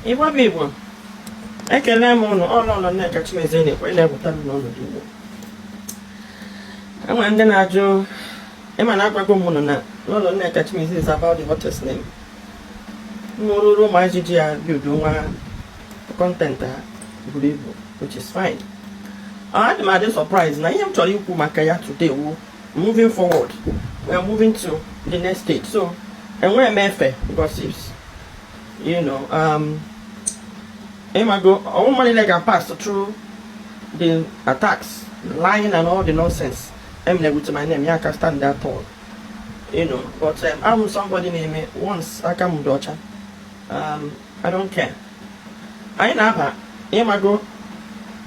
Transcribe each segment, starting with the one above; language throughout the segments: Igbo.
Ipob people. I can learn on Lolo Nneka Chimezie when I would have known the and when then I do, Emma Lolo Nneka Chimezie is about the what's name. Moro my GG, you do one content, which is fine. I'm not surprised. Now I am telling you, Makaya today, moving forward, we are moving to the next stage. So, and we're MFA gossips, you know, all money like I passed through the attacks, lying and all the nonsense. I'm never with my name, I can stand that tall, you know. But I'm somebody name me once I come daughter. I don't care. I never,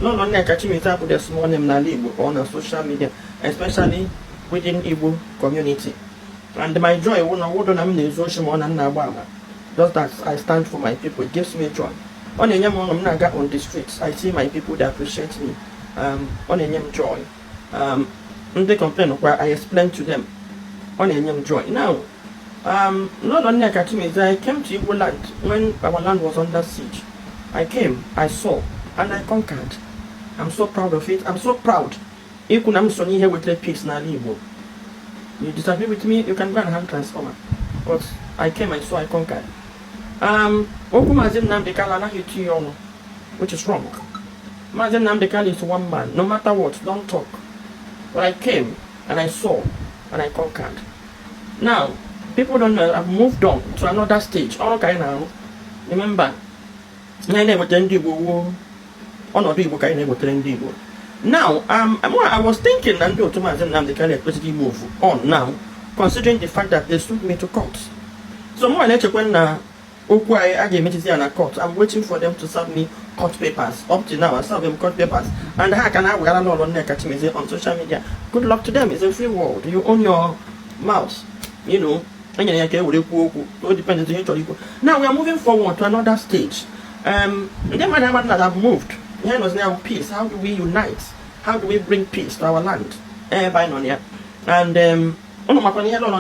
Lolo Nneka Chimezie put a small name on social media, especially within Igbo community. And my joy wouldn't social one and just that I stand for my people. It gives me joy. On the streets, I see my people that appreciate me. On a joy. They complain where I explain to them. On a joy. Now, Lolo Nneka Chimezie, I came to Igbo land when our land was under siege. I came, I saw, and I conquered. I'm so proud of it. I'm so proud. You could have here with the peace now. You disagree with me, you can go and have transformer. But I came, I saw, I conquered. Nnamdi, which is wrong. Nnamdi is one man. No matter what, don't talk. But I came and I saw and I conquered. Now, people don't know. I've moved on to another stage. Okay, now, remember, now, I was thinking and do to Nnamdi move on now, considering the fact that they sued me to court. So more later when I gave me to a court, I'm waiting for them to serve me court papers. Up to now, I serve them court papers. And how can I wear Lolo Nneka Chimezie on social media? Good luck to them. It's a free world. You own your mouth, you know. Now we are moving forward to another stage. Then that I've moved. Here was now peace. How do we unite? How do we bring peace to our land? And Lolo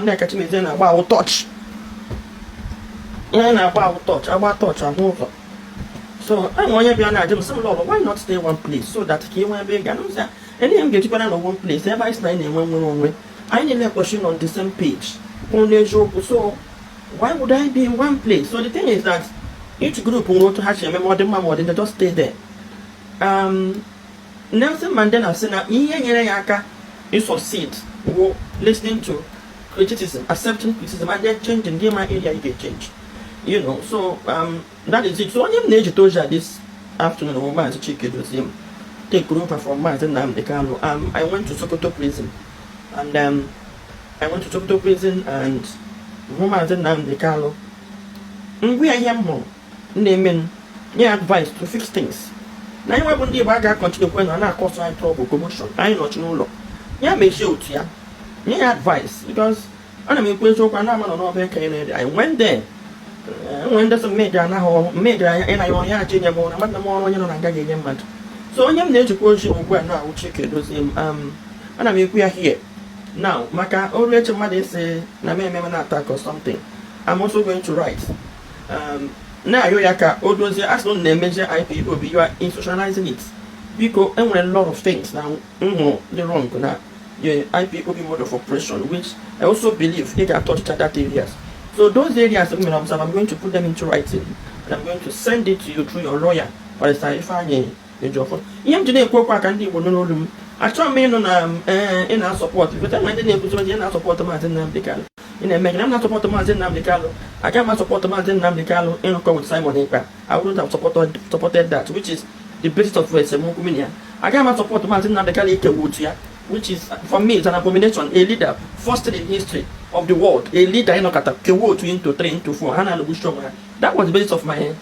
Nneka Chimezie about touch. About touch and over. So I want to be an some Lolo, why not stay one place so that he won't be again? And then get people on one place. Everybody's lying in one way. I need a question on the same page. So why would I be in one place? So the thing is that each group will want to have a memory more than they just stay there. Nelson Mandela said that you succeed listening to criticism, accepting criticism, and then changing the my area you get change. You know, so that is it. So I am nature told you this afternoon woman to Chika Edoziem take group from Nnamdi. I went to Sokoto prison and woman Nnamdi. We are here more. Naming advice to fix things. Now you want to continue when I cause I trouble commotion. I not know. Make sure to advice because I went there. When there's a major and I only had change about the more so I am there to question where now Chika Edoziem and we are here. Now Maka already to mother say na me attack or something. I'm also going to write. Now you as long as measure Ipob, you are institutionalizing it. Because a lot of things now the wrong now your Ipob mode of operation, which I also believe they can touch that areas. So those areas I'm going to put them into writing and I'm going to send it to you through your lawyer or if I need your job. You today I try me in our support because I'm not support the Nnamdi. In a man, I'm not supporting Nnamdi. I can't support Nnamdi in with Simon Ekpa. I wouldn't have supported that, which is the basis of Semukuminia. I can't support Nnamdi, which is for me it's an abomination. A leader, first in history of the world, a leader in Okata, Kewo 2 into 3 into 4, that was the basis of my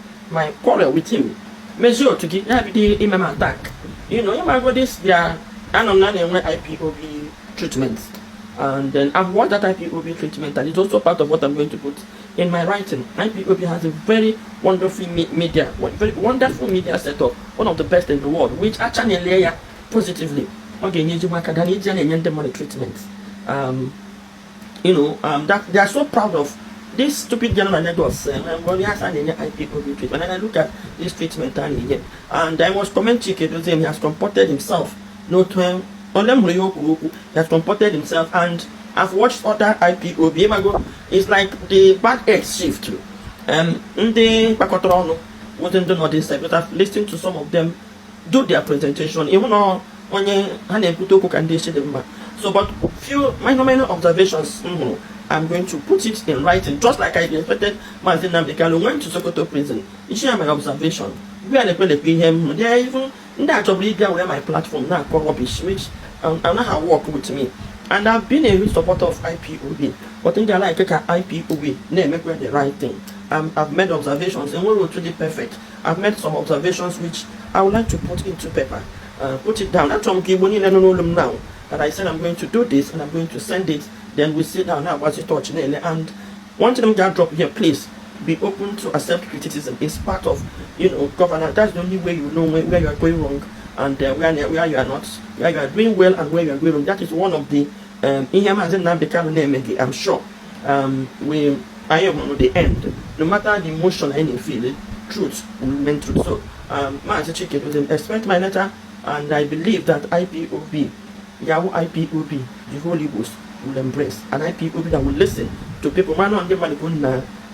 quarrel with him. Measure to give the imam attack. You know, you might go this, they are Ipob treatments. And then I've watched that Ipob treatment, and it's also part of what I'm going to put in my writing. Ipob has a very wonderful media, very wonderful media setup, one of the best in the world, which actually layer positively. Okay, treatment. You know, that they are so proud of this stupid general networks, well, yes, and IPOB treatment, and I look at this treatment and I must comment Chika Edoziem. He has comported himself, no time, he has comported himself, and I've watched other IPOB. It's like the bad eggs shift too. The Bakotrono wasn't done all this side, but I've listened to some of them do their presentation, even though when you can they them. So, but few minor observations. I'm going to put it in writing, just like I expected. Nnamdi went to Sokoto prison. You share my observation. We are the him. They are even that of leader where my platform now called rubbish, which I know how work with me. And I've been a real supporter of IPOB, but in the like IPOB, name make the right thing. I've made observations, and we were truly perfect. I've made some observations which I would like to put into paper, put it down. That's why I'm now. That I said I'm going to do this and I'm going to send it. Then we sit down now what's it touch and one thing I'm drop here, please be open to accept criticism. It's part of governance. That's the only way you know where you are going wrong and where you are not, where you are doing well and where you are going wrong. That is one of the I'm sure I am on the end. No matter the emotion any feel, the truth will remain true. So Chika Edoziem, expect my letter, and I believe that IPOB, Yahoo IPOB, the Holy Ghost will embrace an IPOB that will listen to people. Man on them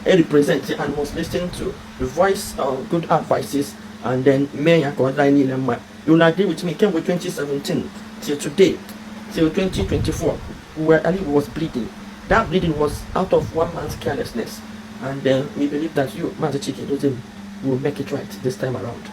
represent and must listen to the voice of good advices, and then you will agree with me. Came with 2017 till today, till 2024, where Ali was bleeding. That bleeding was out of one man's carelessness, and we believe that you, Master Chika Edoziem, will make it right this time around.